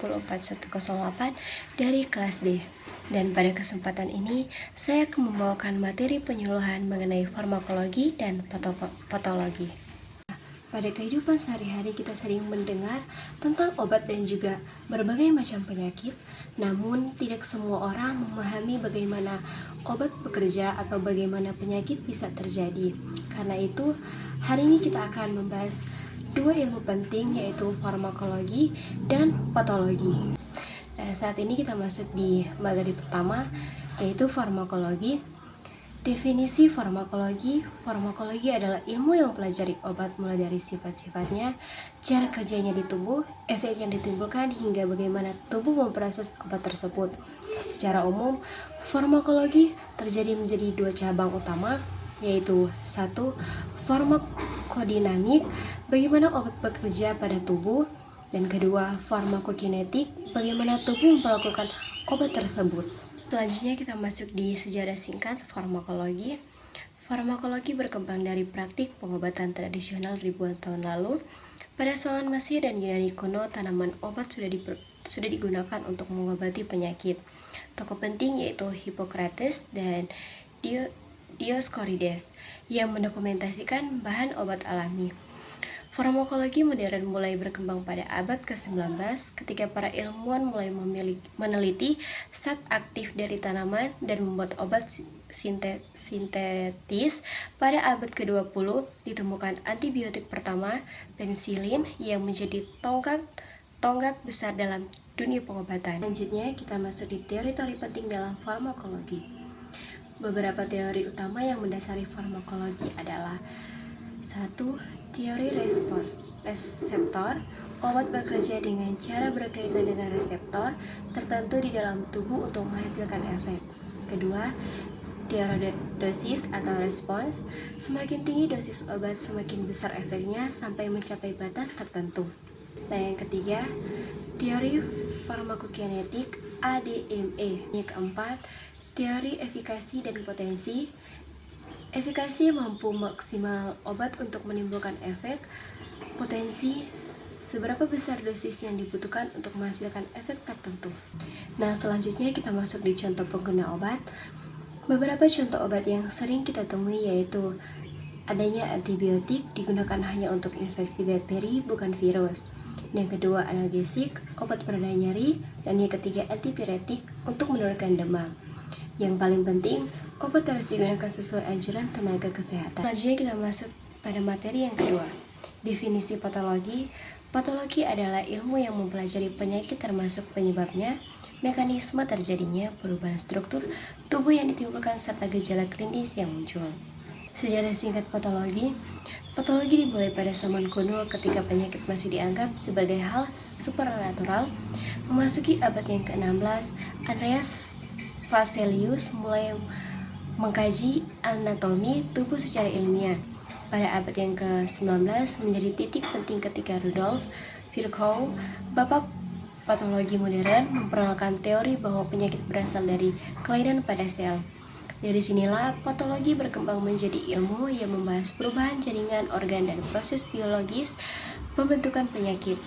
24108 dari kelas D. Dan pada kesempatan ini, saya akan membawakan materi penyuluhan mengenai farmakologi dan patologi. Pada kehidupan sehari-hari kita sering mendengar tentang obat dan juga berbagai macam penyakit, namun tidak semua orang memahami bagaimana obat bekerja atau bagaimana penyakit bisa terjadi. Karena itu, hari ini kita akan membahas dua ilmu penting, yaitu farmakologi dan patologi. Nah, saat ini kita masuk di materi pertama, yaitu farmakologi. Definisi farmakologi. Farmakologi adalah ilmu yang mempelajari obat mulai dari sifat-sifatnya, cara kerjanya di tubuh, efek yang ditimbulkan, hingga bagaimana tubuh memproses obat tersebut. Secara umum, farmakologi terjadi menjadi dua cabang utama, yaitu satu, farmakodinamik, bagaimana obat bekerja pada tubuh, dan kedua, farmakokinetik, bagaimana tubuh melakukan obat tersebut. Selanjutnya kita masuk di sejarah singkat farmakologi. Farmakologi berkembang dari praktik pengobatan tradisional ribuan tahun lalu. Pada zaman Mesir dan Yunani kuno, tanaman obat sudah digunakan untuk mengobati penyakit. Tokoh penting yaitu Hippocrates dan Dioscorides yang mendokumentasikan bahan obat alami. Farmakologi modern mulai berkembang pada abad ke-19 ketika para ilmuwan mulai meneliti zat aktif dari tanaman dan membuat obat sintetis. Pada abad ke-20 ditemukan antibiotik pertama, penisilin, yang menjadi tonggak besar dalam dunia pengobatan. Selanjutnya kita masuk di teori-teori penting dalam farmakologi. Beberapa teori utama yang mendasari farmakologi adalah: 1. Teori reseptor. Obat bekerja dengan cara berkaitan dengan reseptor tertentu di dalam tubuh untuk menghasilkan efek. Kedua, teori dosis atau respons. Semakin tinggi dosis obat, semakin besar efeknya sampai mencapai batas tertentu. Dan yang ketiga, teori farmakokinetik ADME. Yang keempat, teori efikasi dan potensi. Efikasi mampu maksimal obat untuk menimbulkan efek. Potensi, seberapa besar dosis yang dibutuhkan untuk menghasilkan efek tertentu. Nah, selanjutnya kita masuk di contoh pengguna obat. Beberapa contoh obat yang sering kita temui yaitu adanya antibiotik, digunakan hanya untuk infeksi bakteri, bukan virus. Yang kedua, analgesik, obat pereda nyeri. Dan yang ketiga, antipiretik, untuk menurunkan demam. Yang paling penting, obat harus digunakan sesuai anjuran tenaga kesehatan. Selanjutnya kita masuk pada materi yang kedua. Definisi patologi. Patologi adalah ilmu yang mempelajari penyakit termasuk penyebabnya, mekanisme terjadinya, perubahan struktur tubuh yang ditimbulkan, serta gejala klinis yang muncul. Sejarah singkat patologi. Patologi dimulai pada zaman kuno ketika penyakit masih dianggap sebagai hal supernatural. Memasuki abad yang ke-16, Andreas Vesalius mulai mengkaji anatomi tubuh secara ilmiah. Pada abad yang ke-19 menjadi titik penting ketika Rudolf Virchow, bapak patologi modern, memperkenalkan teori bahwa penyakit berasal dari kelainan pada sel. Dari sinilah patologi berkembang menjadi ilmu yang membahas perubahan jaringan organ dan proses biologis pembentukan penyakit.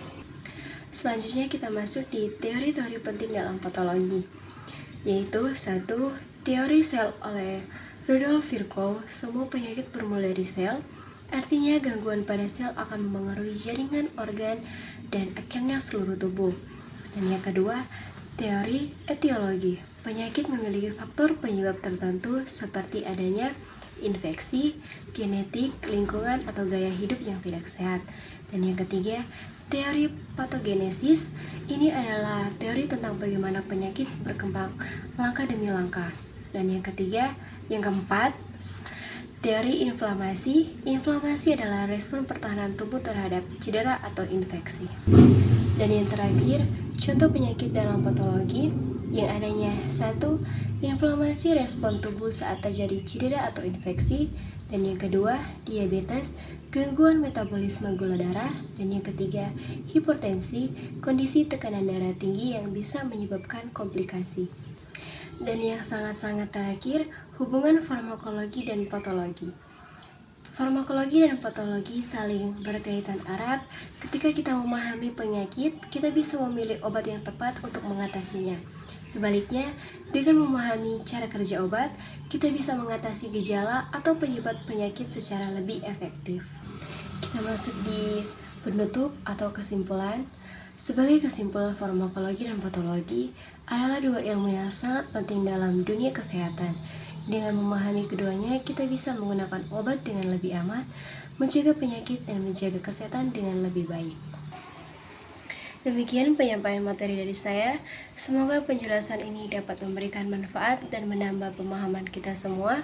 Selanjutnya kita masuk di teori-teori penting dalam patologi, yaitu 1. Teori sel oleh Rudolf Virchow. Semua penyakit bermula dari sel, artinya gangguan pada sel akan memengaruhi jaringan organ dan akhirnya seluruh tubuh. Dan yang kedua, teori etiologi. Penyakit memiliki faktor penyebab tertentu seperti adanya infeksi, genetik, lingkungan, atau gaya hidup yang tidak sehat. Dan yang ketiga, teori patogenesis. Ini adalah teori tentang bagaimana penyakit berkembang langkah demi langkah. Dan yang keempat, teori inflamasi. Inflamasi adalah respon pertahanan tubuh terhadap cedera atau infeksi. Dan yang terakhir, contoh penyakit dalam patologi yang adanya: 1. Inflamasi, respon tubuh saat terjadi cedera atau infeksi. Dan yang kedua, diabetes, gangguan metabolisme gula darah. Dan yang ketiga, hipertensi, kondisi tekanan darah tinggi yang bisa menyebabkan komplikasi. Dan yang sangat-sangat terakhir, hubungan farmakologi dan patologi. Farmakologi dan patologi saling berkaitan erat. Ketika kita memahami penyakit, kita bisa memilih obat yang tepat untuk mengatasinya. Sebaliknya, dengan memahami cara kerja obat, kita bisa mengatasi gejala atau penyebab penyakit secara lebih efektif. Kita masuk di penutup atau kesimpulan. Sebagai kesimpulan, farmakologi dan patologi adalah dua ilmu yang sangat penting dalam dunia kesehatan. Dengan memahami keduanya, kita bisa menggunakan obat dengan lebih aman, mencegah penyakit, dan menjaga kesehatan dengan lebih baik. Demikian penyampaian materi dari saya. Semoga penjelasan ini dapat memberikan manfaat dan menambah pemahaman kita semua.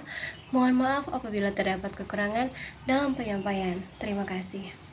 Mohon maaf apabila terdapat kekurangan dalam penyampaian. Terima kasih.